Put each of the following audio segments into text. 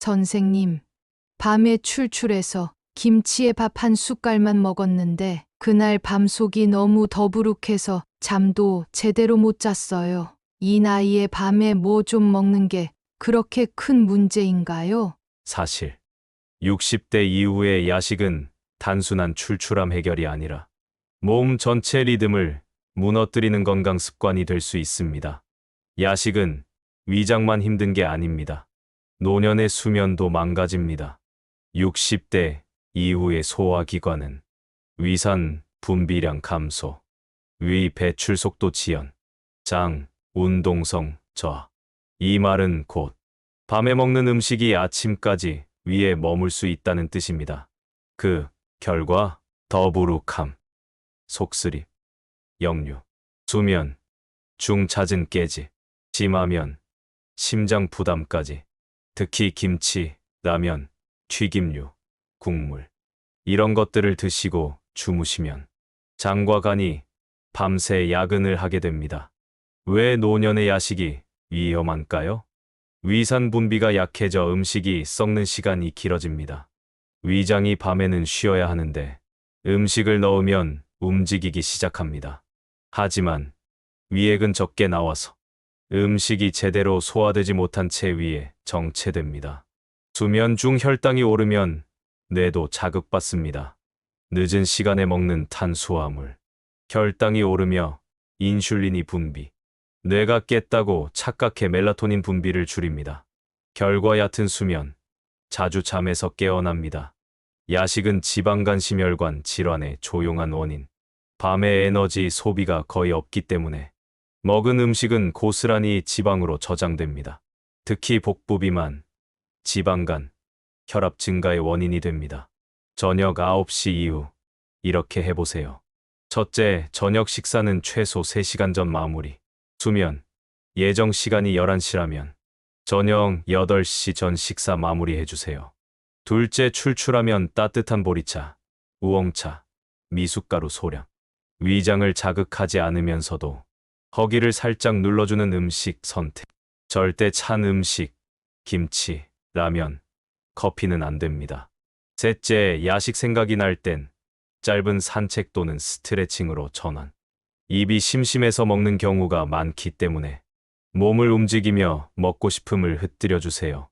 선생님, 밤에 출출해서 김치에 밥 한 숟갈만 먹었는데 그날 밤속이 너무 더부룩해서 잠도 제대로 못 잤어요. 이 나이에 밤에 뭐 좀 먹는 게 그렇게 큰 문제인가요? 사실 60대 이후의 야식은 단순한 출출함 해결이 아니라 몸 전체 리듬을 무너뜨리는 건강 습관이 될 수 있습니다. 야식은 위장만 힘든 게 아닙니다. 노년의 수면도 망가집니다. 60대 이후의 소화기관은 위산 분비량 감소, 위 배출 속도 지연, 장 운동성 저하. 이 말은 곧 밤에 먹는 음식이 아침까지 위에 머물 수 있다는 뜻입니다. 그 결과 더부룩함, 속쓰림, 역류, 수면, 중잦은 깨지, 심하면 심장 부담까지. 특히 김치, 라면, 튀김류, 국물 이런 것들을 드시고 주무시면 장과 간이 밤새 야근을 하게 됩니다. 왜 노년의 야식이 위험한가요? 위산 분비가 약해져 음식이 썩는 시간이 길어집니다. 위장이 밤에는 쉬어야 하는데 음식을 넣으면 움직이기 시작합니다. 하지만 위액은 적게 나와서 음식이 제대로 소화되지 못한 채 위에 정체됩니다. 수면 중 혈당이 오르면 뇌도 자극받습니다. 늦은 시간에 먹는 탄수화물, 혈당이 오르며 인슐린이 분비, 뇌가 깼다고 착각해 멜라토닌 분비를 줄입니다. 결과 얕은 수면, 자주 잠에서 깨어납니다. 야식은 지방간 심혈관 질환의 조용한 원인, 밤에 에너지 소비가 거의 없기 때문에 먹은 음식은 고스란히 지방으로 저장됩니다. 특히 복부 비만, 지방간, 혈압 증가의 원인이 됩니다. 저녁 9시 이후 이렇게 해보세요. 첫째, 저녁 식사는 최소 3시간 전 마무리. 수면, 예정 시간이 11시라면 저녁 8시 전 식사 마무리해주세요. 둘째, 출출하면 따뜻한 보리차, 우엉차, 미숫가루 소량. 위장을 자극하지 않으면서도 허기를 살짝 눌러주는 음식 선택. 절대 찬 음식, 김치, 라면, 커피는 안 됩니다. 셋째, 야식 생각이 날 땐 짧은 산책 또는 스트레칭으로 전환. 입이 심심해서 먹는 경우가 많기 때문에 몸을 움직이며 먹고 싶음을 흩뜨려 주세요.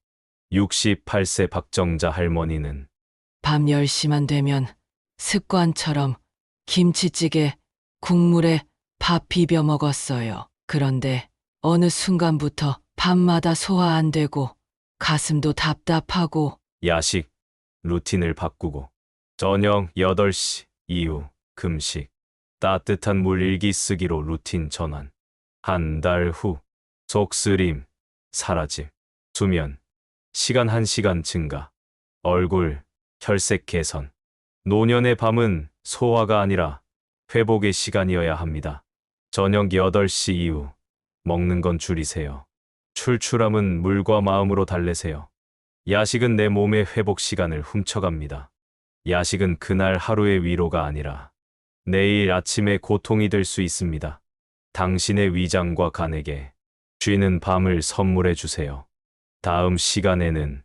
68세 박정자 할머니는 밤 10시만 되면 습관처럼 김치찌개, 국물에 밥 비벼 먹었어요. 그런데 어느 순간부터 밤마다 소화 안 되고 가슴도 답답하고 야식 루틴을 바꾸고 저녁 8시 이후 금식, 따뜻한 물 일기 쓰기로 루틴 전환. 한 달 후 속쓰림 사라짐, 수면 시간 1시간 증가, 얼굴 혈색 개선. 노년의 밤은 소화가 아니라 회복의 시간이어야 합니다. 저녁 8시 이후 먹는 건 줄이세요. 출출함은 물과 마음으로 달래세요. 야식은 내 몸의 회복 시간을 훔쳐갑니다. 야식은 그날 하루의 위로가 아니라 내일 아침에 고통이 될 수 있습니다. 당신의 위장과 간에게 쉬는 밤을 선물해 주세요. 다음 시간에는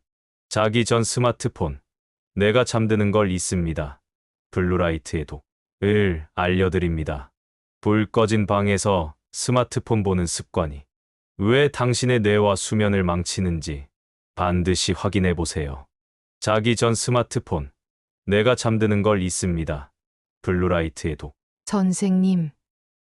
자기 전 스마트폰, 내가 잠드는 걸 잊습니다. 블루라이트의 독을 알려드립니다. 불 꺼진 방에서 스마트폰 보는 습관이 왜 당신의 뇌와 수면을 망치는지 반드시 확인해 보세요. 자기 전 스마트폰, 내가 잠드는 걸 잊습니다. 블루라이트의 독. 선생님,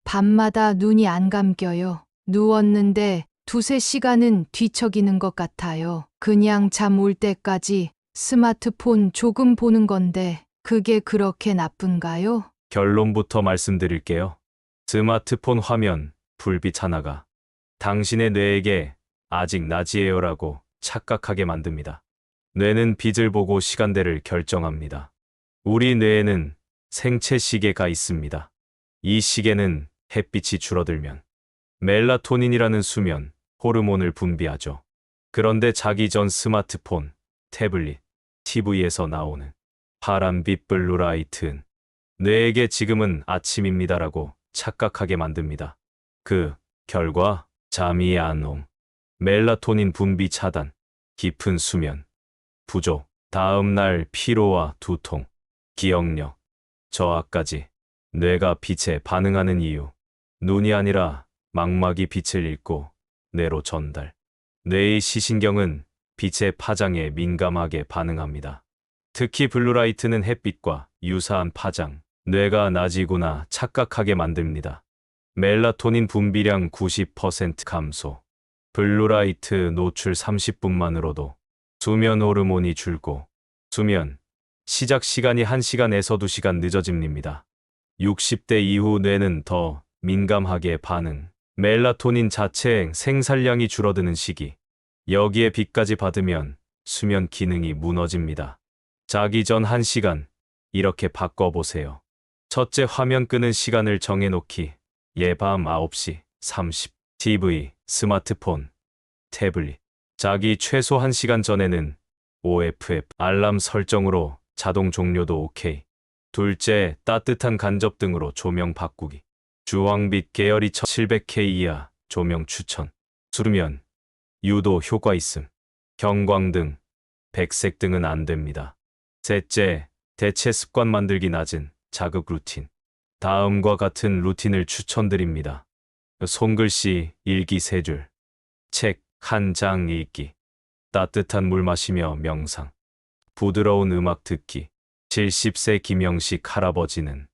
밤마다 눈이 안 감겨요. 누웠는데 두세 시간은 뒤척이는 것 같아요. 그냥 잠 올 때까지 스마트폰 조금 보는 건데 그게 그렇게 나쁜가요? 결론부터 말씀드릴게요. 스마트폰 화면, 불빛 하나가 당신의 뇌에게 아직 낮이에요라고 착각하게 만듭니다. 뇌는 빛을 보고 시간대를 결정합니다. 우리 뇌에는 생체 시계가 있습니다. 이 시계는 햇빛이 줄어들면 멜라토닌이라는 수면 호르몬을 분비하죠. 그런데 자기 전 스마트폰, 태블릿, TV에서 나오는 파란빛 블루라이트는 뇌에게 지금은 아침입니다라고 착각하게 만듭니다. 그 결과 잠이 안 옴, 멜라토닌 분비 차단, 깊은 수면, 부족, 다음 날 피로와 두통, 기억력, 저하까지 뇌가 빛에 반응하는 이유. 눈이 아니라 망막이 빛을 읽고 뇌로 전달. 뇌의 시신경은 빛의 파장에 민감하게 반응합니다. 특히 블루라이트는 햇빛과 유사한 파장, 뇌가 낮이구나 착각하게 만듭니다. 멜라토닌 분비량 90% 감소, 블루라이트 노출 30분만으로도 수면 호르몬이 줄고 수면 시작 시간이 1시간에서 2시간 늦어집니다. 60대 이후 뇌는 더 민감하게 반응, 멜라토닌 자체 생산량이 줄어드는 시기, 여기에 빛까지 받으면 수면 기능이 무너집니다. 자기 전 1시간, 이렇게 바꿔보세요. 첫째, 화면 끄는 시간을 정해놓기. 밤 9시 30, TV, 스마트폰, 태블릿. 자기 최소 1시간 전에는 OFF 알람 설정으로 자동 종료도 오케이. 둘째, 따뜻한 간접 등으로 조명 바꾸기. 주황빛 계열이 1700K 이하 조명 추천. 수면, 유도 효과 있음. 경광등, 백색 등은 안 됩니다. 셋째, 대체 습관 만들기 낮은 자극 루틴. 다음과 같은 루틴을 추천드립니다. 손글씨 일기 3줄, 책 1장 읽기, 따뜻한 물 마시며 명상, 부드러운 음악 듣기. 70세 김영식 할아버지는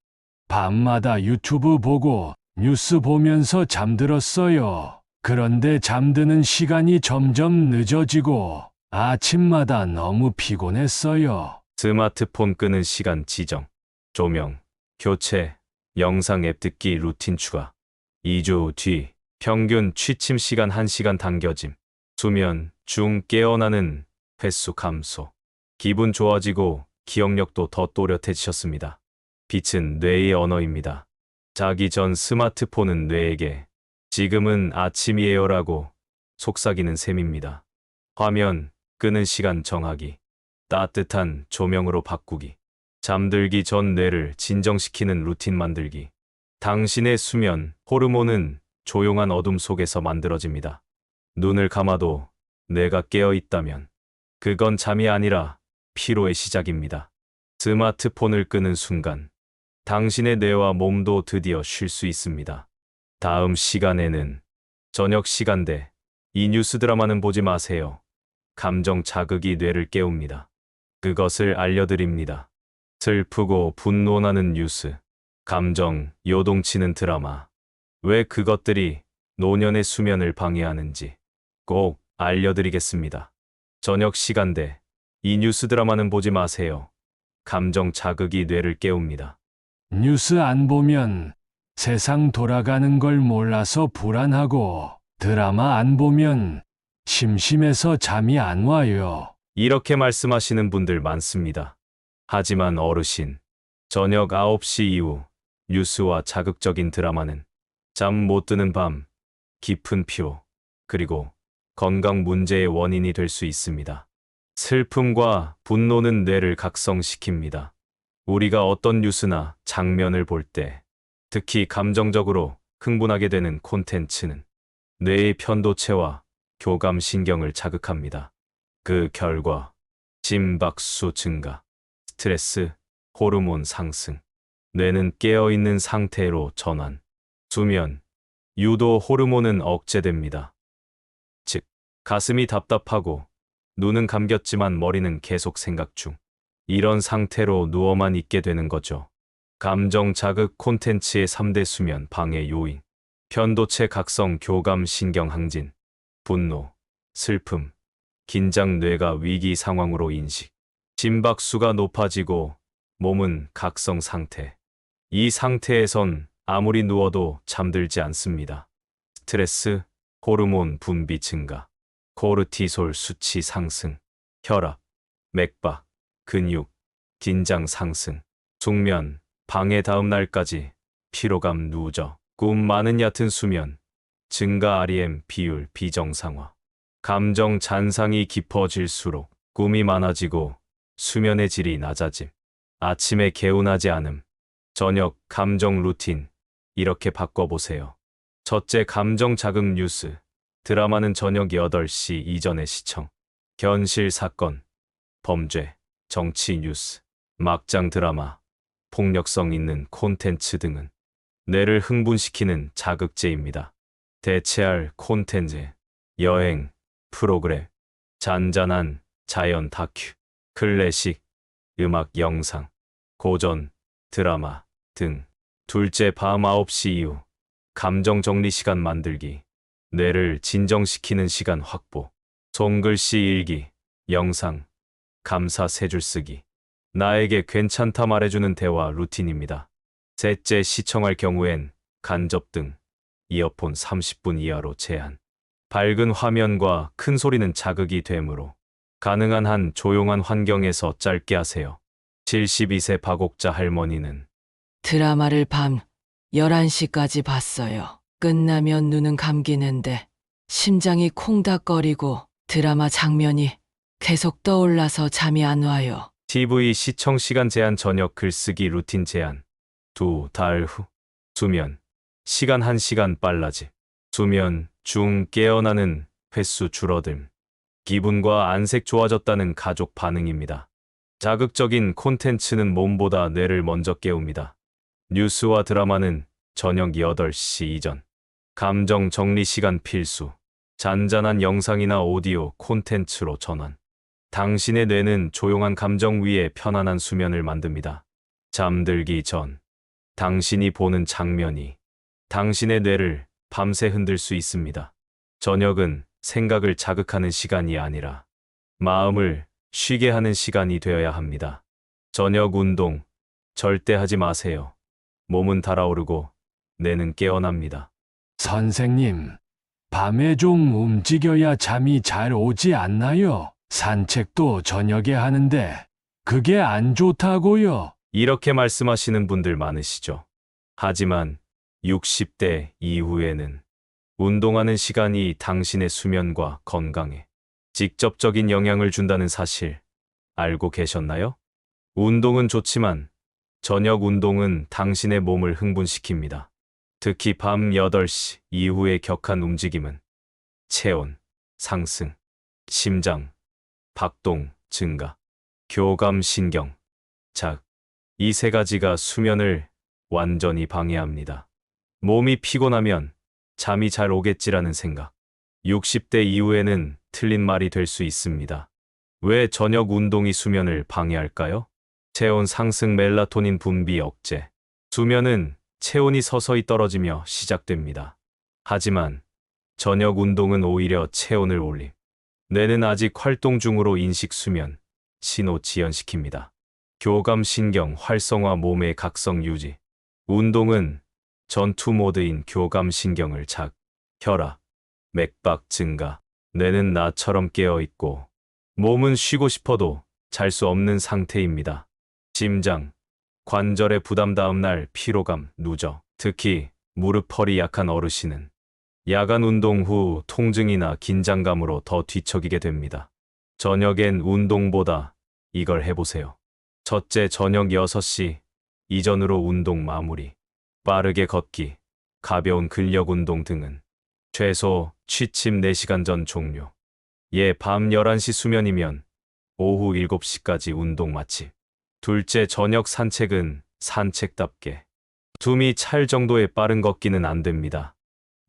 밤마다 유튜브 보고 뉴스 보면서 잠들었어요. 그런데 잠드는 시간이 점점 늦어지고 아침마다 너무 피곤했어요. 스마트폰 끄는 시간 지정, 조명, 교체, 영상 앱 듣기 루틴 추가. 2주 뒤 평균 취침 시간 1시간 당겨짐. 수면 중 깨어나는 횟수 감소. 기분 좋아지고 기억력도 더 또렷해지셨습니다. 빛은 뇌의 언어입니다. 자기 전 스마트폰은 뇌에게 지금은 아침이에요라고 속삭이는 셈입니다. 화면 끄는 시간 정하기, 따뜻한 조명으로 바꾸기, 잠들기 전 뇌를 진정시키는 루틴 만들기. 당신의 수면 호르몬은 조용한 어둠 속에서 만들어집니다. 눈을 감아도 뇌가 깨어 있다면 그건 잠이 아니라 피로의 시작입니다. 스마트폰을 끄는 순간 당신의 뇌와 몸도 드디어 쉴 수 있습니다. 다음 시간에는 저녁 시간대 이 뉴스 드라마는 보지 마세요. 감정 자극이 뇌를 깨웁니다. 그것을 알려드립니다. 슬프고 분노나는 뉴스, 감정 요동치는 드라마. 왜 그것들이 노년의 수면을 방해하는지 꼭 알려드리겠습니다. 저녁 시간대 이 뉴스 드라마는 보지 마세요. 감정 자극이 뇌를 깨웁니다. 뉴스 안 보면 세상 돌아가는 걸 몰라서 불안하고 드라마 안 보면 심심해서 잠이 안 와요. 이렇게 말씀하시는 분들 많습니다. 하지만 어르신, 저녁 9시 이후 뉴스와 자극적인 드라마는 잠 못 드는 밤, 깊은 피로, 그리고 건강 문제의 원인이 될 수 있습니다. 슬픔과 분노는 뇌를 각성시킵니다. 우리가 어떤 뉴스나 장면을 볼 때, 특히 감정적으로 흥분하게 되는 콘텐츠는 뇌의 편도체와 교감신경을 자극합니다. 그 결과 심박수 증가, 스트레스, 호르몬 상승, 뇌는 깨어있는 상태로 전환, 수면, 유도 호르몬은 억제됩니다. 즉, 가슴이 답답하고 눈은 감겼지만 머리는 계속 생각 중. 이런 상태로 누워만 있게 되는 거죠. 감정 자극 콘텐츠의 3대 수면 방해 요인. 편도체 각성 교감 신경 항진. 분노, 슬픔, 긴장 뇌가 위기 상황으로 인식. 심박수가 높아지고 몸은 각성 상태. 이 상태에선 아무리 누워도 잠들지 않습니다. 스트레스, 호르몬 분비 증가, 코르티솔 수치 상승, 혈압, 맥박, 근육, 긴장 상승, 숙면, 방해 다음 날까지 피로감 누적, 꿈 많은 얕은 수면, 증가 REM 비율 비정상화, 감정 잔상이 깊어질수록 꿈이 많아지고 수면의 질이 낮아짐, 아침에 개운하지 않음, 저녁 감정 루틴, 이렇게 바꿔보세요. 첫째, 감정 자극 뉴스, 드라마는 저녁 8시 이전에 시청, 현실 사건, 범죄, 정치 뉴스, 막장 드라마, 폭력성 있는 콘텐츠 등은 뇌를 흥분시키는 자극제입니다. 대체할 콘텐츠, 여행, 프로그램, 잔잔한 자연 다큐, 클래식, 음악 영상, 고전, 드라마 등. 둘째, 밤 9시 이후 감정 정리 시간 만들기, 뇌를 진정시키는 시간 확보, 손글씨 일기, 영상, 감사 세 줄 쓰기, 나에게 괜찮다 말해주는 대화 루틴입니다. 셋째, 시청할 경우엔 간접 등 이어폰 30분 이하로 제한. 밝은 화면과 큰 소리는 자극이 되므로 가능한 한 조용한 환경에서 짧게 하세요. 72세 박옥자 할머니는 드라마를 밤 11시까지 봤어요. 끝나면 눈은 감기는데 심장이 콩닥거리고 드라마 장면이 계속 떠올라서 잠이 안 와요. TV 시청 시간 제한, 저녁 글쓰기 루틴 제한. 2달 후 수면 시간 1시간 빨라짐. 수면 중 깨어나는 횟수 줄어듦. 기분과 안색 좋아졌다는 가족 반응입니다. 자극적인 콘텐츠는 몸보다 뇌를 먼저 깨웁니다. 뉴스와 드라마는 저녁 8시 이전. 감정 정리 시간 필수. 잔잔한 영상이나 오디오 콘텐츠로 전환. 당신의 뇌는 조용한 감정 위에 편안한 수면을 만듭니다. 잠들기 전 당신이 보는 장면이 당신의 뇌를 밤새 흔들 수 있습니다. 저녁은 생각을 자극하는 시간이 아니라 마음을 쉬게 하는 시간이 되어야 합니다. 저녁 운동 절대 하지 마세요. 몸은 달아오르고 뇌는 깨어납니다. 선생님, 밤에 좀 움직여야 잠이 잘 오지 않나요? 산책도 저녁에 하는데 그게 안 좋다고요. 이렇게 말씀하시는 분들 많으시죠. 하지만 60대 이후에는 운동하는 시간이 당신의 수면과 건강에 직접적인 영향을 준다는 사실 알고 계셨나요? 운동은 좋지만 저녁 운동은 당신의 몸을 흥분시킵니다. 특히 밤 8시 이후의 격한 움직임은 체온 상승, 심장, 박동 증가, 교감 신경, 이 세 가지가 수면을 완전히 방해합니다. 몸이 피곤하면 잠이 잘 오겠지라는 생각. 60대 이후에는 틀린 말이 될 수 있습니다. 왜 저녁 운동이 수면을 방해할까요? 체온 상승, 멜라토닌 분비 억제. 수면은 체온이 서서히 떨어지며 시작됩니다. 하지만 저녁 운동은 오히려 체온을 올림. 뇌는 아직 활동 중으로 인식 수면, 신호 지연시킵니다. 교감 신경 활성화, 몸의 각성 유지. 운동은 전투 모드인 교감 신경을 혈압, 맥박 증가. 뇌는 나처럼 깨어 있고 몸은 쉬고 싶어도 잘 수 없는 상태입니다. 심장, 관절의 부담, 다음날 피로감, 누적. 특히 무릎, 허리 약한 어르신은 야간 운동 후 통증이나 긴장감으로 더 뒤척이게 됩니다. 저녁엔 운동보다 이걸 해보세요. 첫째, 저녁 6시 이전으로 운동 마무리. 빠르게 걷기, 가벼운 근력 운동 등은 최소 취침 4시간 전 종료. 밤 11시 수면이면 오후 7시까지 운동 마치. 둘째, 저녁 산책은 산책답게 숨이 찰 정도의 빠른 걷기는 안 됩니다.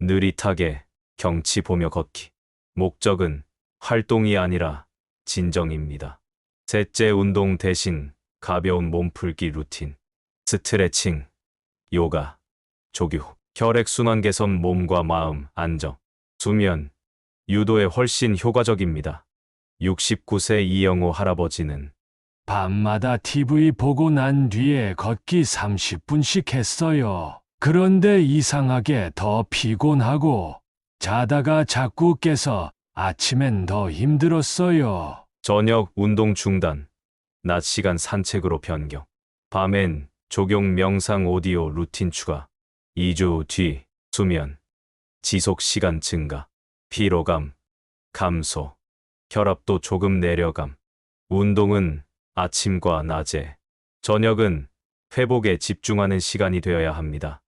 느릿하게 경치 보며 걷기. 목적은 활동이 아니라 진정입니다. 셋째, 운동 대신 가벼운 몸풀기 루틴. 스트레칭, 요가, 조교, 혈액순환 개선, 몸과 마음 안정. 수면, 유도에 훨씬 효과적입니다. 69세 이영호 할아버지는 밤마다 TV 보고 난 뒤에 걷기 30분씩 했어요. 그런데 이상하게 더 피곤하고 자다가 자꾸 깨서 아침엔 더 힘들었어요. 저녁 운동 중단, 낮 시간 산책으로 변경. 밤엔 조경, 명상, 오디오 루틴 추가. 2주 뒤 수면, 지속 시간 증가, 피로감 감소, 혈압도 조금 내려감. 운동은 아침과 낮에, 저녁은 회복에 집중하는 시간이 되어야 합니다.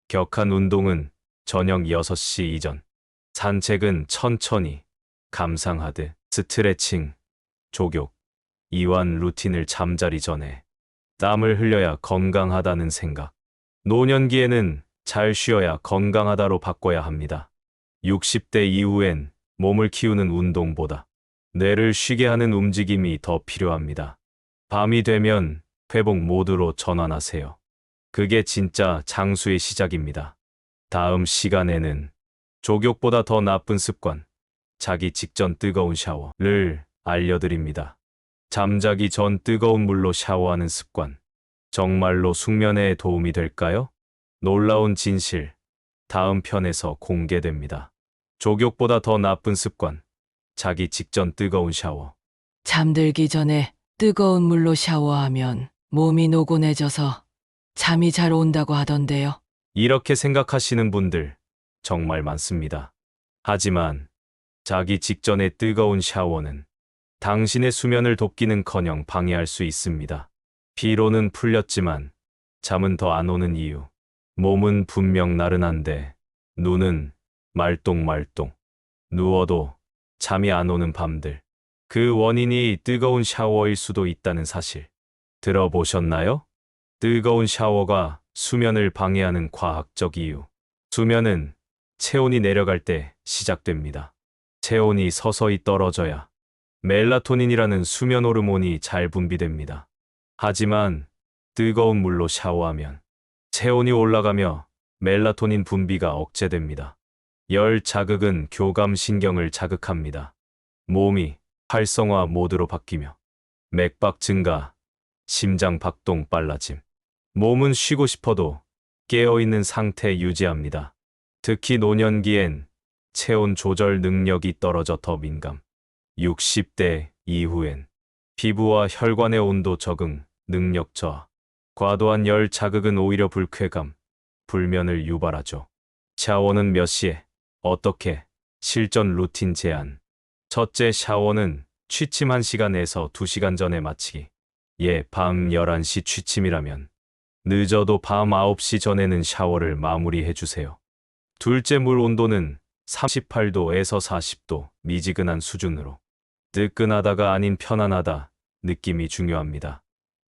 격한 운동은 저녁 6시 이전, 산책은 천천히 감상하듯. 스트레칭, 조교, 이완 루틴을 잠자리 전에 땀을 흘려야 건강하다는 생각. 노년기에는 잘 쉬어야 건강하다로 바꿔야 합니다. 60대 이후엔 몸을 키우는 운동보다 뇌를 쉬게 하는 움직임이 더 필요합니다. 밤이 되면 회복 모드로 전환하세요. 그게 진짜 장수의 시작입니다. 다음 시간에는 족욕보다 더 나쁜 습관, 자기 직전 뜨거운 샤워를 알려드립니다. 잠자기 전 뜨거운 물로 샤워하는 습관, 정말로 숙면에 도움이 될까요? 놀라운 진실, 다음 편에서 공개됩니다. 족욕보다 더 나쁜 습관, 자기 직전 뜨거운 샤워. 잠들기 전에 뜨거운 물로 샤워하면 몸이 노곤해져서 잠이 잘 온다고 하던데요. 이렇게 생각하시는 분들 정말 많습니다. 하지만 자기 직전의 뜨거운 샤워는 당신의 수면을 돕기는커녕 방해할 수 있습니다. 피로는 풀렸지만 잠은 더 안 오는 이유. 몸은 분명 나른한데 눈은 말똥말똥. 누워도 잠이 안 오는 밤들. 그 원인이 뜨거운 샤워일 수도 있다는 사실 들어보셨나요? 뜨거운 샤워가 수면을 방해하는 과학적 이유. 수면은 체온이 내려갈 때 시작됩니다. 체온이 서서히 떨어져야 멜라토닌이라는 수면 호르몬이 잘 분비됩니다. 하지만 뜨거운 물로 샤워하면 체온이 올라가며 멜라토닌 분비가 억제됩니다. 열 자극은 교감신경을 자극합니다. 몸이 활성화 모드로 바뀌며 맥박 증가, 심장 박동 빨라짐. 몸은 쉬고 싶어도 깨어있는 상태 유지합니다. 특히 노년기엔 체온 조절 능력이 떨어져 더 민감. 60대 이후엔 피부와 혈관의 온도 적응, 능력 저하. 과도한 열 자극은 오히려 불쾌감, 불면을 유발하죠. 샤워는 몇 시에, 어떻게, 실전 루틴 제안. 첫째, 샤워는 취침 1시간에서 2시간 전에 마치기. 밤 11시 취침이라면 늦어도 밤 9시 전에는 샤워를 마무리해주세요. 둘째, 물 온도는 38도에서 40도 미지근한 수준으로. 뜨끈하다가 아닌 편안하다 느낌이 중요합니다.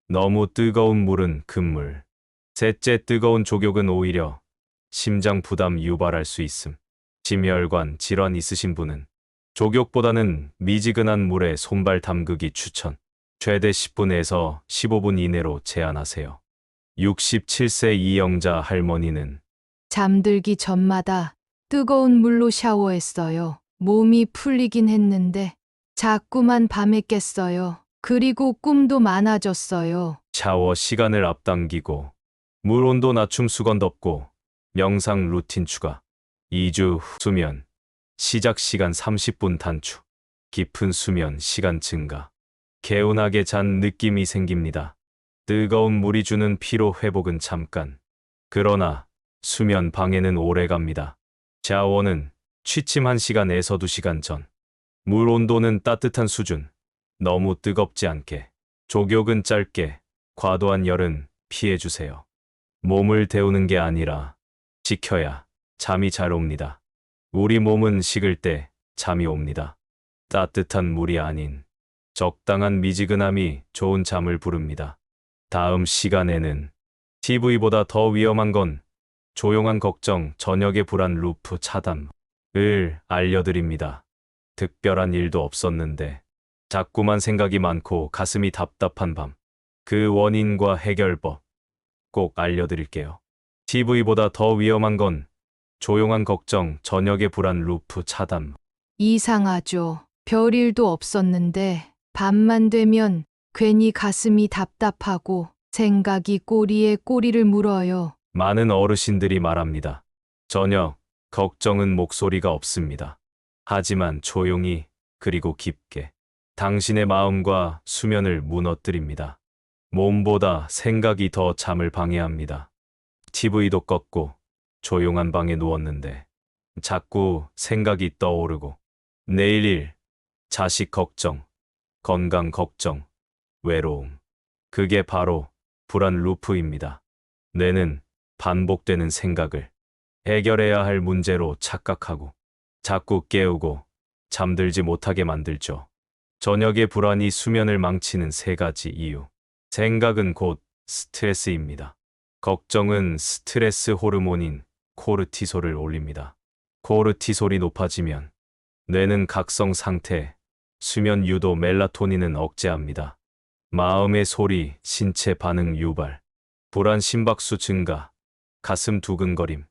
너무 뜨거운 물은 금물. 셋째, 뜨거운 족욕은 오히려 심장 부담 유발할 수 있음. 심혈관 질환 있으신 분은 족욕보다는 미지근한 물에 손발 담그기 추천. 최대 10분에서 15분 이내로 제한하세요. 67세 이영자 할머니는 잠들기 전마다 뜨거운 물로 샤워했어요. 몸이 풀리긴 했는데 자꾸만 밤에 깼어요. 그리고 꿈도 많아졌어요. 샤워 시간을 앞당기고 물 온도 낮춤 수건 덮고 명상 루틴 추가. 2주 후 수면 시작 시간 30분 단축. 깊은 수면 시간 증가. 개운하게 잔 느낌이 생깁니다. 뜨거운 물이 주는 피로 회복은 잠깐. 그러나 수면 방해는 오래갑니다. 샤워는 취침 1시간에서 2시간 전. 물 온도는 따뜻한 수준. 너무 뜨겁지 않게. 족욕은 짧게. 과도한 열은 피해주세요. 몸을 데우는 게 아니라 식혀야 잠이 잘 옵니다. 우리 몸은 식을 때 잠이 옵니다. 따뜻한 물이 아닌 적당한 미지근함이 좋은 잠을 부릅니다. 다음 시간에는 TV보다 더 위험한 건 조용한 걱정, 저녁의 불안, 루프 차단을 알려드립니다. 특별한 일도 없었는데 자꾸만 생각이 많고 가슴이 답답한 밤. 그 원인과 해결법 꼭 알려드릴게요. TV보다 더 위험한 건 조용한 걱정, 저녁의 불안, 루프 차단. 이상하죠. 별일도 없었는데 밤만 되면 괜히 가슴이 답답하고 생각이 꼬리에 꼬리를 물어요. 많은 어르신들이 말합니다. 저녁 걱정은 목소리가 없습니다. 하지만 조용히 그리고 깊게 당신의 마음과 수면을 무너뜨립니다. 몸보다 생각이 더 잠을 방해합니다. TV도 껐고 조용한 방에 누웠는데 자꾸 생각이 떠오르고 내일 일, 자식 걱정, 건강 걱정, 외로움. 그게 바로 불안 루프입니다. 뇌는 반복되는 생각을 해결해야 할 문제로 착각하고 자꾸 깨우고 잠들지 못하게 만들죠. 저녁의 불안이 수면을 망치는 세 가지 이유. 생각은 곧 스트레스입니다. 걱정은 스트레스 호르몬인 코르티솔을 올립니다. 코르티솔이 높아지면 뇌는 각성 상태, 수면 유도 멜라토닌은 억제합니다. 마음의 소리, 신체 반응 유발, 불안 심박수 증가, 가슴 두근거림,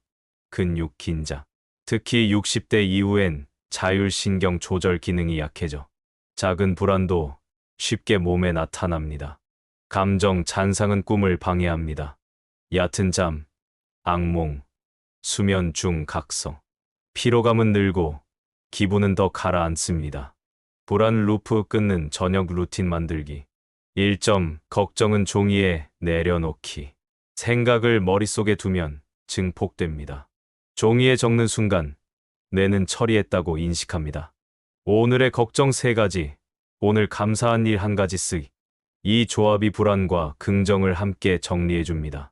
근육 긴장. 특히 60대 이후엔 자율신경 조절 기능이 약해져 작은 불안도 쉽게 몸에 나타납니다. 감정 잔상은 꿈을 방해합니다. 얕은 잠, 악몽, 수면 중 각성. 피로감은 늘고 기분은 더 가라앉습니다. 불안 루프 끊는 저녁 루틴 만들기. 1점, 걱정은 종이에 내려놓기. 생각을 머릿속에 두면 증폭됩니다. 종이에 적는 순간 뇌는 처리했다고 인식합니다. 오늘의 걱정 3가지, 오늘 감사한 일 1가지 쓰기. 이 조합이 불안과 긍정을 함께 정리해줍니다.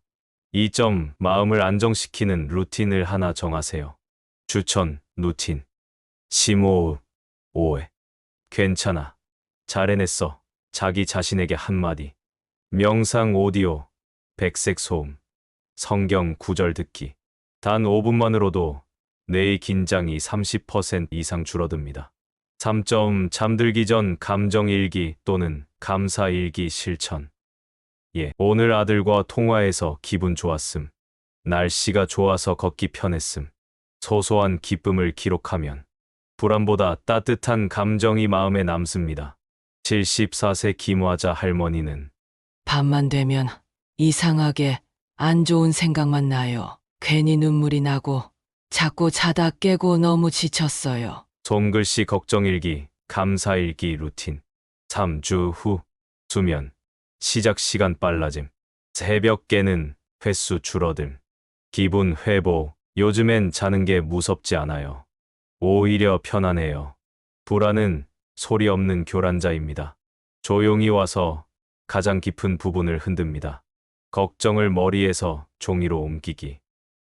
2점, 마음을 안정시키는 루틴을 하나 정하세요. 추천, 루틴. 심호흡, 5회. 괜찮아. 잘 해냈어. 자기 자신에게 한마디. 명상 오디오, 백색 소음. 성경 구절 듣기. 단 5분만으로도 뇌의 긴장이 30% 이상 줄어듭니다. 3점, 잠들기 전 감정일기 또는 감사일기 실천. 오늘 아들과 통화해서 기분 좋았음. 날씨가 좋아서 걷기 편했음. 소소한 기쁨을 기록하면 불안보다 따뜻한 감정이 마음에 남습니다. 74세 김화자 할머니는 밤만 되면 이상하게 안 좋은 생각만 나요. 괜히 눈물이 나고 자꾸 자다 깨고 너무 지쳤어요. 손글씨 걱정일기, 감사일기 루틴. 3주 후 수면, 시작 시간 빨라짐. 새벽 깨는 횟수 줄어듦. 기분 회복, 요즘엔 자는 게 무섭지 않아요. 오히려 편안해요. 불안은 소리 없는 교란자입니다. 조용히 와서 가장 깊은 부분을 흔듭니다. 걱정을 머리에서 종이로 옮기기.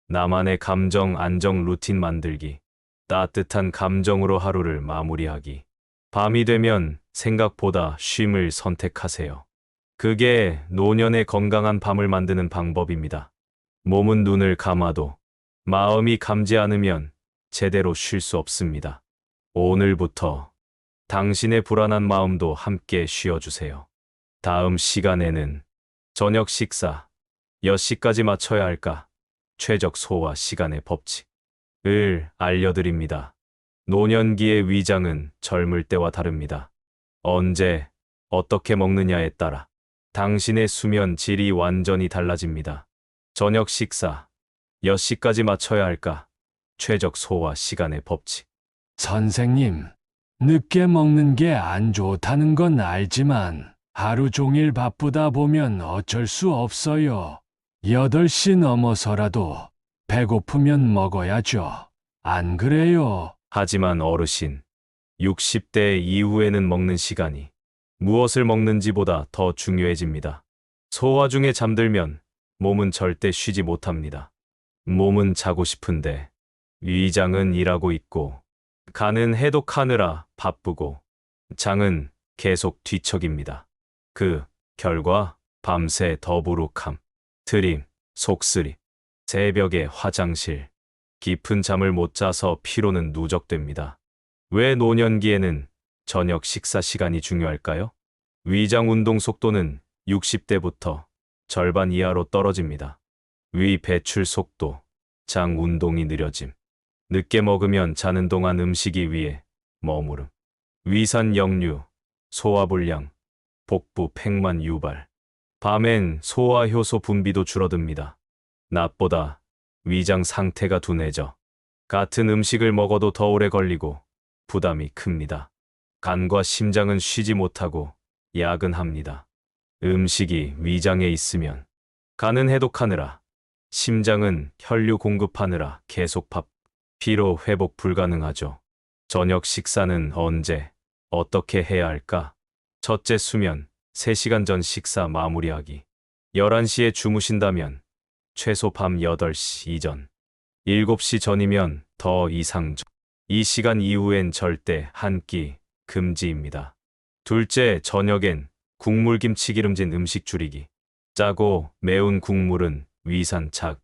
나만의 감정 안정 루틴 만들기. 따뜻한 감정으로 하루를 마무리하기. 밤이 되면 생각보다 쉼을 선택하세요. 그게 노년의 건강한 밤을 만드는 방법입니다. 몸은 눈을 감아도 마음이 감지 않으면 제대로 쉴 수 없습니다. 오늘부터 당신의 불안한 마음도 함께 쉬어주세요. 다음 시간에는 저녁 식사 몇 시까지 맞춰야 할까? 최적 소화 시간의 법칙을 알려드립니다. 노년기의 위장은 젊을 때와 다릅니다. 언제, 어떻게 먹느냐에 따라 당신의 수면 질이 완전히 달라집니다. 저녁 식사 몇 시까지 맞춰야 할까? 최적 소화 시간의 법칙. 선생님, 늦게 먹는 게 안 좋다는 건 알지만 하루 종일 바쁘다 보면 어쩔 수 없어요. 8시 넘어서라도 배고프면 먹어야죠. 안 그래요? 하지만 어르신, 60대 이후에는 먹는 시간이 무엇을 먹는지보다 더 중요해집니다. 소화 중에 잠들면 몸은 절대 쉬지 못합니다. 몸은 자고 싶은데 위장은 일하고 있고 간은 해독하느라 바쁘고 장은 계속 뒤척입니다. 그 결과 밤새 더부룩함, 트림, 속쓰림, 새벽에 화장실, 깊은 잠을 못 자서 피로는 누적됩니다. 왜 노년기에는 저녁 식사 시간이 중요할까요? 위장 운동 속도는 60대부터 절반 이하로 떨어집니다. 위 배출 속도, 장 운동이 느려짐. 늦게 먹으면 자는 동안 음식이 위에 머무름. 위산 역류, 소화불량, 복부 팽만 유발. 밤엔 소화 효소 분비도 줄어듭니다. 낮보다 위장 상태가 둔해져 같은 음식을 먹어도 더 오래 걸리고 부담이 큽니다. 간과 심장은 쉬지 못하고 야근합니다. 음식이 위장에 있으면 간은 해독하느라, 심장은 혈류 공급하느라 계속 피로 회복 불가능하죠. 저녁 식사는 언제, 어떻게 해야 할까? 첫째, 수면, 3시간 전 식사 마무리하기. 11시에 주무신다면 최소 밤 8시 이전, 7시 전이면 더 이상 전. 이 시간 이후엔 절대 한 끼 금지입니다. 둘째, 저녁엔 국물 김치 기름진 음식 줄이기. 짜고 매운 국물은 위산착.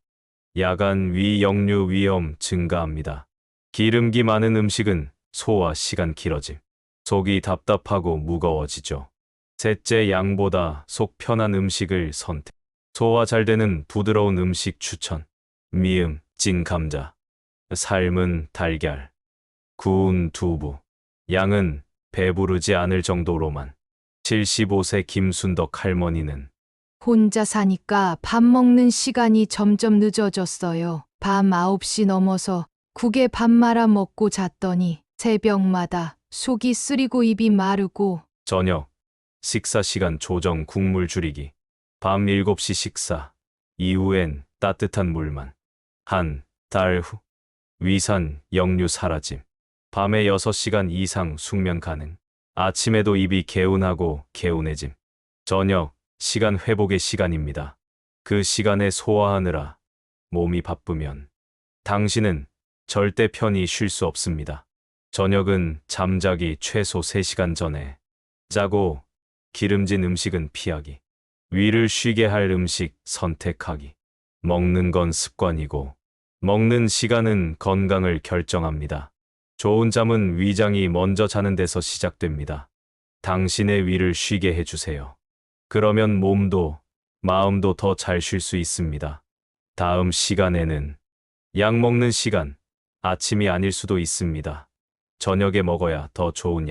야간 위역류 위험 증가합니다. 기름기 많은 음식은 소화 시간 길어짐. 속이 답답하고 무거워지죠. 셋째, 양보다 속 편한 음식을 선택. 소화 잘 되는 부드러운 음식 추천. 미음, 찐 감자, 삶은 달걀, 구운 두부. 양은 배부르지 않을 정도로만. 75세 김순덕 할머니는 혼자 사니까 밥 먹는 시간이 점점 늦어졌어요. 밤 9시 넘어서 국에 밥 말아 먹고 잤더니 새벽마다 속이 쓰리고 입이 마르고 저녁, 식사 시간 조정 국물 줄이기. 밤 7시 식사, 이후엔 따뜻한 물만. 한 달 후, 위산, 역류 사라짐. 밤에 6시간 이상 숙면 가능. 아침에도 입이 개운하고 개운해짐. 저녁, 시간 회복의 시간입니다. 그 시간에 소화하느라 몸이 바쁘면 당신은 절대 편히 쉴 수 없습니다. 저녁은 잠자기 최소 3시간 전에 짜고 기름진 음식은 피하기. 위를 쉬게 할 음식 선택하기. 먹는 건 습관이고 먹는 시간은 건강을 결정합니다. 좋은 잠은 위장이 먼저 자는 데서 시작됩니다. 당신의 위를 쉬게 해주세요. 그러면 몸도 마음도 더 잘 쉴 수 있습니다. 다음 시간에는 약 먹는 시간, 아침이 아닐 수도 있습니다. 저녁에 먹어야 더 좋은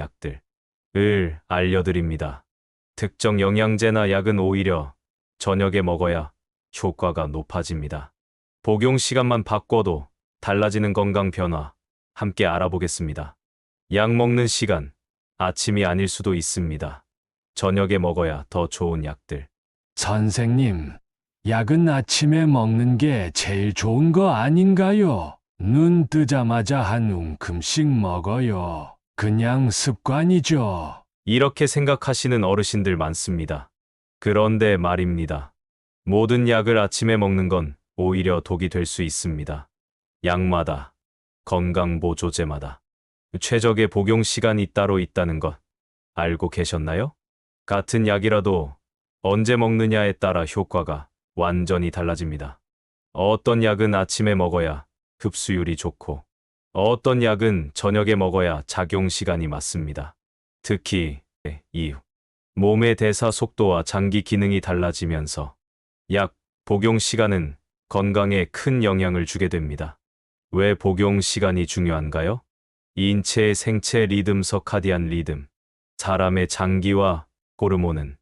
약들을 알려드립니다. 특정 영양제나 약은 오히려 저녁에 먹어야 효과가 높아집니다. 복용 시간만 바꿔도 달라지는 건강 변화 함께 알아보겠습니다. 약 먹는 시간, 아침이 아닐 수도 있습니다. 저녁에 먹어야 더 좋은 약들. 선생님, 약은 아침에 먹는 게 제일 좋은 거 아닌가요? 눈 뜨자마자 한 움큼씩 먹어요. 그냥 습관이죠. 이렇게 생각하시는 어르신들 많습니다. 그런데 말입니다. 모든 약을 아침에 먹는 건 오히려 독이 될 수 있습니다. 약마다, 건강보조제마다 최적의 복용 시간이 따로 있다는 것 알고 계셨나요? 같은 약이라도 언제 먹느냐에 따라 효과가 완전히 달라집니다. 어떤 약은 아침에 먹어야 흡수율이 좋고 어떤 약은 저녁에 먹어야 작용 시간이 맞습니다. 특히 이후 몸의 대사 속도와 장기 기능이 달라지면서 약 복용 시간은 건강에 큰 영향을 주게 됩니다. 왜 복용 시간이 중요한가요? 인체의 생체 리듬 서카디안 리듬, 사람의 장기와 호르몬은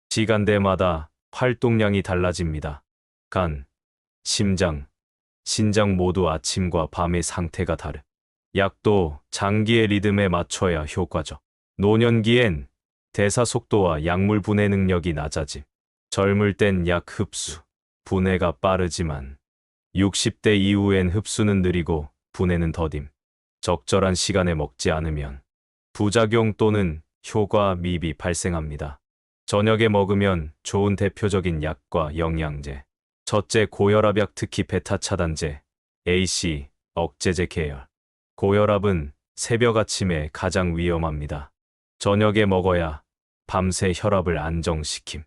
시간대마다 활동량이 달라집니다. 간, 심장, 신장 모두 아침과 밤의 상태가 다르. 약도 장기의 리듬에 맞춰야 효과적. 노년기엔 대사 속도와 약물 분해 능력이 낮아짐. 젊을 땐 약 흡수, 분해가 빠르지만 60대 이후엔 흡수는 느리고 분해는 더딤. 적절한 시간에 먹지 않으면 부작용 또는 효과 미비 발생합니다. 저녁에 먹으면 좋은 대표적인 약과 영양제. 첫째, 고혈압약 특히 베타 차단제, AC, 억제제 계열. 고혈압은 새벽 아침에 가장 위험합니다. 저녁에 먹어야 밤새 혈압을 안정시킴.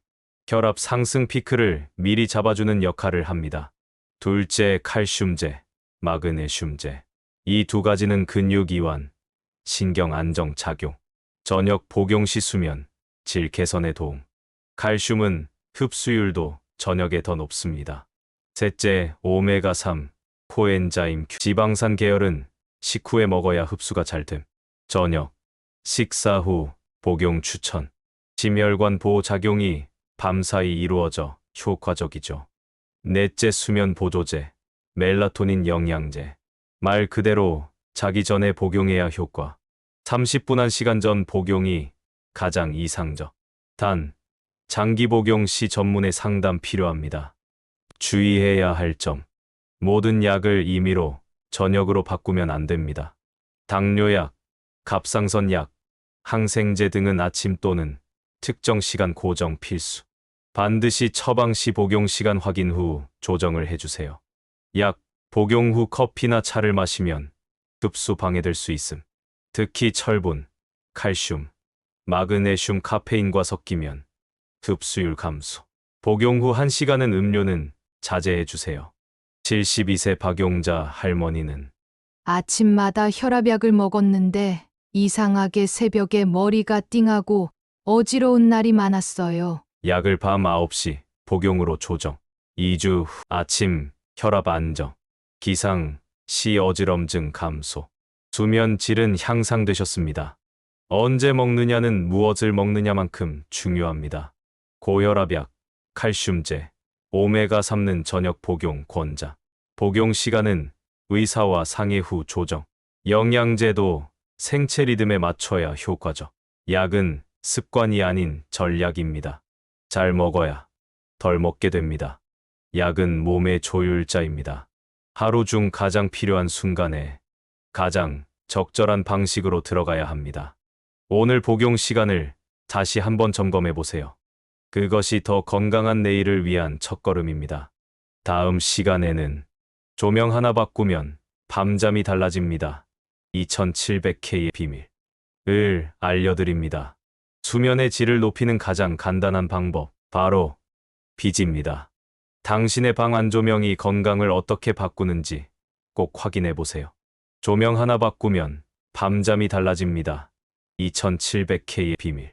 혈압 상승 피크를 미리 잡아주는 역할을 합니다. 둘째, 칼슘제, 마그네슘제. 이 두 가지는 근육 이완, 신경 안정 작용. 저녁 복용 시 수면, 질 개선에 도움. 칼슘은 흡수율도 저녁에 더 높습니다. 셋째, 오메가3, 코엔자임 Q. 지방산 계열은 식후에 먹어야 흡수가 잘 됨. 저녁, 식사 후 복용 추천. 심혈관 보호 작용이 밤사이 이루어져 효과적이죠. 넷째, 수면 보조제, 멜라토닌 영양제. 말 그대로 자기 전에 복용해야 효과. 30분 1시간 전 복용이 가장 이상적. 단, 장기 복용 시 전문의 상담 필요합니다. 주의해야 할 점. 모든 약을 임의로 저녁으로 바꾸면 안 됩니다. 당뇨약, 갑상선 약, 항생제 등은 아침 또는 특정 시간 고정 필수. 반드시 처방 시 복용 시간 확인 후 조정을 해주세요. 약, 복용 후 커피나 차를 마시면 흡수 방해될 수 있음. 특히 철분, 칼슘, 마그네슘 카페인과 섞이면 흡수율 감소. 복용 후 1시간은 음료는 자제해 주세요. 72세 박용자 할머니는 아침마다 혈압약을 먹었는데 이상하게 새벽에 머리가 띵하고 어지러운 날이 많았어요. 약을 밤 9시 복용으로 조정. 2주 후 아침 혈압 안정. 기상 시 어지럼증 감소. 수면 질은 향상되셨습니다. 언제 먹느냐는 무엇을 먹느냐만큼 중요합니다. 고혈압약, 칼슘제, 오메가3는 저녁 복용 권장. 복용 시간은 의사와 상의 후 조정. 영양제도 생체 리듬에 맞춰야 효과적. 약은 습관이 아닌 전략입니다. 잘 먹어야 덜 먹게 됩니다. 약은 몸의 조율자입니다. 하루 중 가장 필요한 순간에 가장 적절한 방식으로 들어가야 합니다. 오늘 복용 시간을 다시 한번 점검해 보세요. 그것이 더 건강한 내일을 위한 첫걸음입니다. 다음 시간에는 조명 하나 바꾸면 밤잠이 달라집니다. 2700K의 비밀을 알려드립니다. 수면의 질을 높이는 가장 간단한 방법, 바로 빛입니다. 당신의 방 안조명이 건강을 어떻게 바꾸는지 꼭 확인해 보세요. 조명 하나 바꾸면 밤잠이 달라집니다. 2700K의 비밀.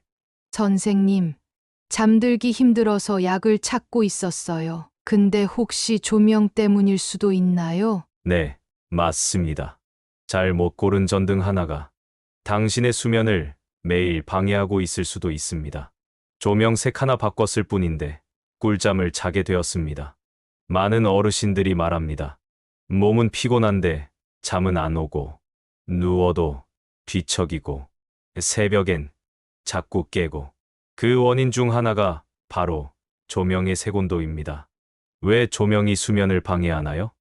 선생님, 잠들기 힘들어서 약을 찾고 있었어요. 근데 혹시 조명 때문일 수도 있나요? 네, 맞습니다. 잘 못 고른 전등 하나가 당신의 수면을 매일 방해하고 있을 수도 있습니다. 조명색 하나 바꿨을 뿐인데 꿀잠을 자게 되었습니다. 많은 어르신들이 말합니다. 몸은 피곤한데 잠은 안 오고 누워도 뒤척이고 새벽엔 자꾸 깨고 그 원인 중 하나가 바로 조명의 색온도입니다. 왜 조명이 수면을 방해하나요?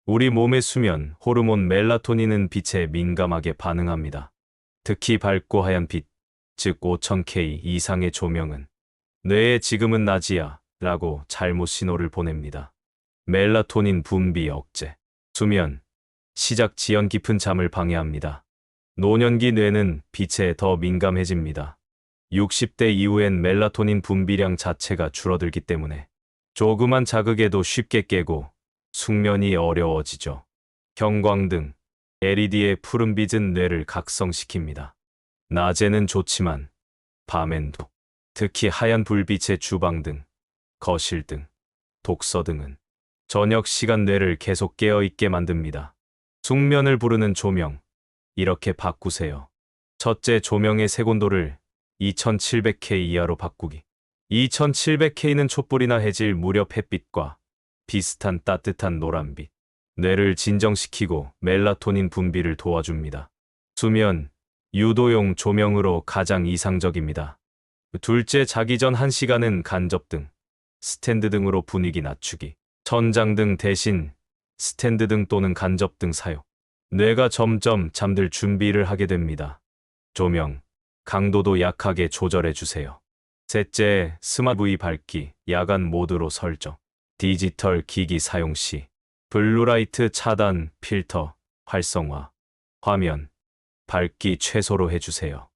우리 몸의 수면 호르몬 멜라토닌은 빛에 민감하게 반응합니다. 특히 밝고 하얀 빛, 즉 5000K 이상의 조명은 뇌에 지금은 낮이야 라고 잘못 신호를 보냅니다. 멜라토닌 분비 억제, 수면, 시작 지연 깊은 잠을 방해합니다. 노년기 뇌는 빛에 더 민감해집니다. 60대 이후엔 멜라토닌 분비량 자체가 줄어들기 때문에 조그만 자극에도 쉽게 깨고 숙면이 어려워지죠. 형광등, LED의 푸른빛은 뇌를 각성시킵니다. 낮에는 좋지만 밤엔도, 특히 하얀 불빛의 주방등, 거실등, 독서등은 저녁 시간 뇌를 계속 깨어있게 만듭니다. 숙면을 부르는 조명, 이렇게 바꾸세요. 첫째, 조명의 색온도를 2700K 이하로 바꾸기. 2700K는 촛불이나 해질 무렵 햇빛과 비슷한 따뜻한 노란빛. 뇌를 진정시키고 멜라토닌 분비를 도와줍니다. 수면, 유도용 조명으로 가장 이상적입니다. 둘째, 자기 전 1시간은 간접등, 스탠드등으로 분위기 낮추기. 천장등 대신 스탠드등 또는 간접등 사용. 뇌가 점점 잠들 준비를 하게 됩니다. 조명, 강도도 약하게 조절해 주세요. 셋째, 스마트 TV 밝기, 야간 모드로 설정. 디지털 기기 사용 시 블루라이트 차단, 필터, 활성화, 화면, 밝기 최소로 해주세요.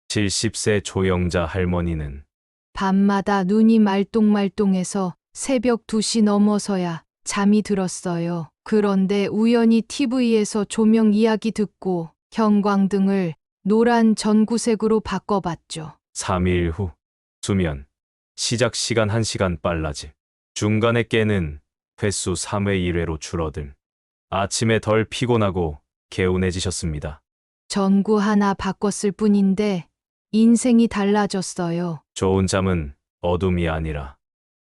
70세 조영자 할머니는 밤마다 눈이 말똥말똥해서 새벽 2시 넘어서야 잠이 들었어요. 그런데 우연히 TV에서 조명 이야기 듣고 형광등을 노란 전구색으로 바꿔봤죠. 3일 후 수면, 시작 시간 1시간 빨라짐. 중간에 깨는 횟수 3회 1회로 줄어듦. 아침에 덜 피곤하고 개운해지셨습니다. 전구 하나 바꿨을 뿐인데 인생이 달라졌어요. 좋은 잠은 어둠이 아니라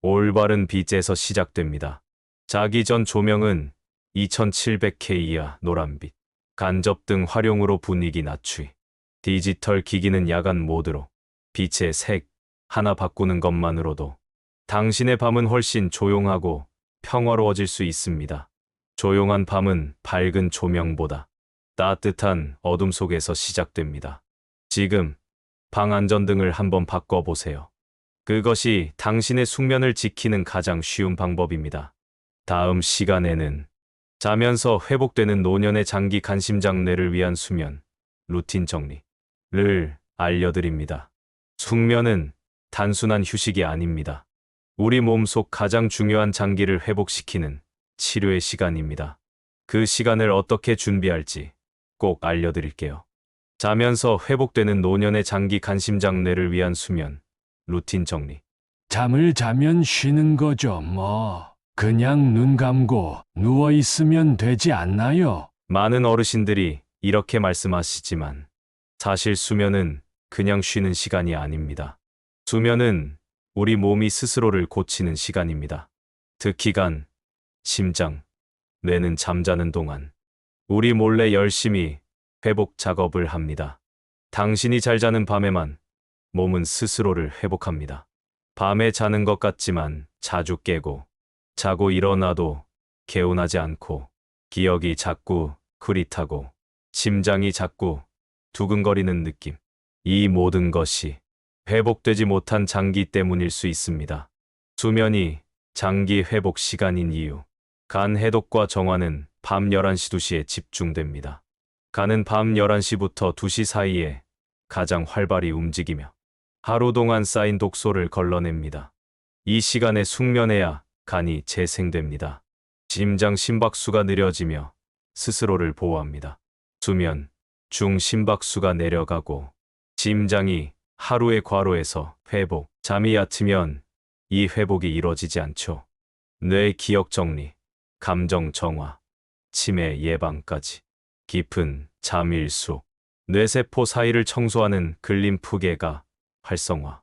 올바른 빛에서 시작됩니다. 자기 전 조명은 2700K 이하 노란빛, 간접등 활용으로 분위기 낮추기. 디지털 기기는 야간 모드로 빛의 색 하나 바꾸는 것만으로도 당신의 밤은 훨씬 조용하고 평화로워질 수 있습니다. 조용한 밤은 밝은 조명보다 따뜻한 어둠 속에서 시작됩니다. 지금 방 안전등을 한번 바꿔보세요. 그것이 당신의 숙면을 지키는 가장 쉬운 방법입니다. 다음 시간에는 자면서 회복되는 노년의 장기 간심장 뇌를 위한 수면 루틴 정리를 알려드립니다. 숙면은 단순한 휴식이 아닙니다. 우리 몸속 가장 중요한 장기를 회복시키는 치료의 시간입니다. 그 시간을 어떻게 준비할지 꼭 알려드릴게요. 자면서 회복되는 노년의 장기 간심장 뇌를 위한 수면, 루틴 정리. 잠을 자면 쉬는 거죠, 뭐. 그냥 눈 감고 누워 있으면 되지 않나요? 많은 어르신들이 이렇게 말씀하시지만 사실 수면은 그냥 쉬는 시간이 아닙니다. 수면은 우리 몸이 스스로를 고치는 시간입니다. 특히 간, 심장, 뇌는 잠자는 동안 우리 몰래 열심히 회복 작업을 합니다. 당신이 잘 자는 밤에만 몸은 스스로를 회복합니다. 밤에 자는 것 같지만 자주 깨고 자고 일어나도 개운하지 않고 기억이 자꾸 흐릿하고 심장이 자꾸 두근거리는 느낌. 이 모든 것이 회복되지 못한 장기 때문일 수 있습니다. 수면이 장기 회복 시간인 이유. 간 해독과 정화는 밤 11시 2시에 집중됩니다. 간은 밤 11시부터 2시 사이에 가장 활발히 움직이며 하루 동안 쌓인 독소를 걸러냅니다. 이 시간에 숙면해야 간이 재생됩니다. 심장 심박수가 느려지며 스스로를 보호합니다. 수면 중 심박수가 내려가고 심장이 하루의 과로에서 회복, 잠이 얕으면 이 회복이 이루어지지 않죠. 뇌 기억 정리, 감정 정화, 치매 예방까지 깊은 잠일수, 뇌세포 사이를 청소하는 글림프계가 활성화,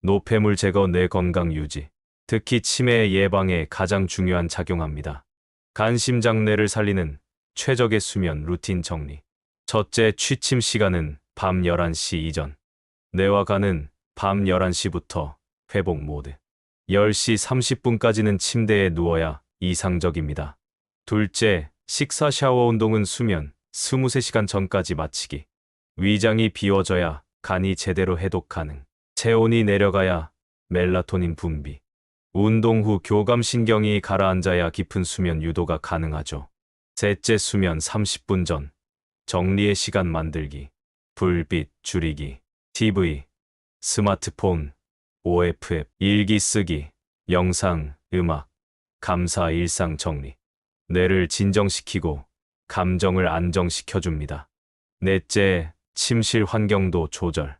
노폐물 제거 뇌 건강 유지, 특히 치매 예방에 가장 중요한 작용합니다. 간 심장뇌를 살리는 최적의 수면 루틴 정리. 첫째, 취침 시간은 밤 11시 이전. 뇌와 간은 밤 11시부터 회복 모드. 10시 30분까지는 침대에 누워야 이상적입니다. 둘째, 식사 샤워 운동은 수면 23시간 전까지 마치기. 위장이 비워져야 간이 제대로 해독 가능. 체온이 내려가야 멜라토닌 분비. 운동 후 교감신경이 가라앉아야 깊은 수면 유도가 가능하죠. 셋째, 수면 30분 전. 정리의 시간 만들기. 불빛 줄이기. TV, 스마트폰, OF 앱, 일기 쓰기, 영상, 음악, 감사 일상 정리. 뇌를 진정시키고 감정을 안정시켜줍니다. 넷째, 침실 환경도 조절.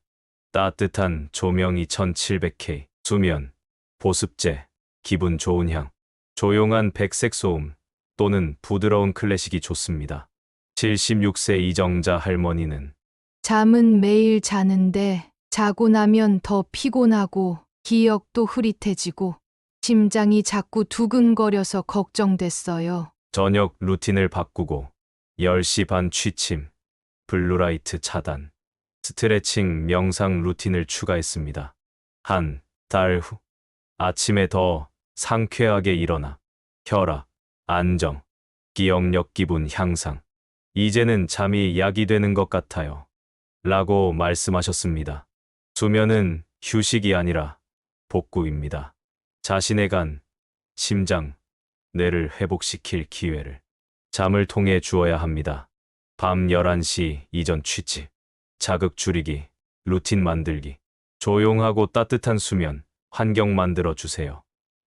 따뜻한 조명 2700K, 수면, 보습제, 기분 좋은 향, 조용한 백색 소음 또는 부드러운 클래식이 좋습니다. 76세 이정자 할머니는 잠은 매일 자는데 자고 나면 더 피곤하고 기억도 흐릿해지고 심장이 자꾸 두근거려서 걱정됐어요. 저녁 루틴을 바꾸고 10시 반 취침, 블루라이트 차단, 스트레칭, 명상 루틴을 추가했습니다. 한 달 후, 아침에 더 상쾌하게 일어나 혈압, 안정, 기억력 기분 향상. 이제는 잠이 약이 되는 것 같아요. 라고 말씀하셨습니다. 수면은 휴식이 아니라 복구입니다. 자신의 간, 심장, 뇌를 회복시킬 기회를 잠을 통해 주어야 합니다. 밤 11시 이전 취침, 자극 줄이기, 루틴 만들기, 조용하고 따뜻한 수면, 환경 만들어 주세요.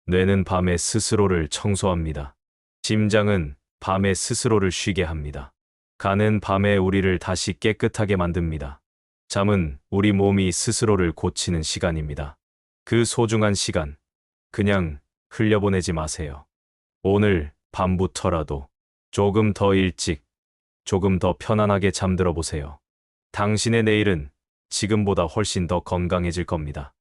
뇌는 밤에 스스로를 청소합니다. 심장은 밤에 스스로를 쉬게 합니다. 간은 밤에 우리를 다시 깨끗하게 만듭니다. 잠은 우리 몸이 스스로를 고치는 시간입니다. 그 소중한 시간, 그냥 흘려보내지 마세요. 오늘 밤부터라도 조금 더 일찍, 조금 더 편안하게 잠들어 보세요. 당신의 내일은 지금보다 훨씬 더 건강해질 겁니다.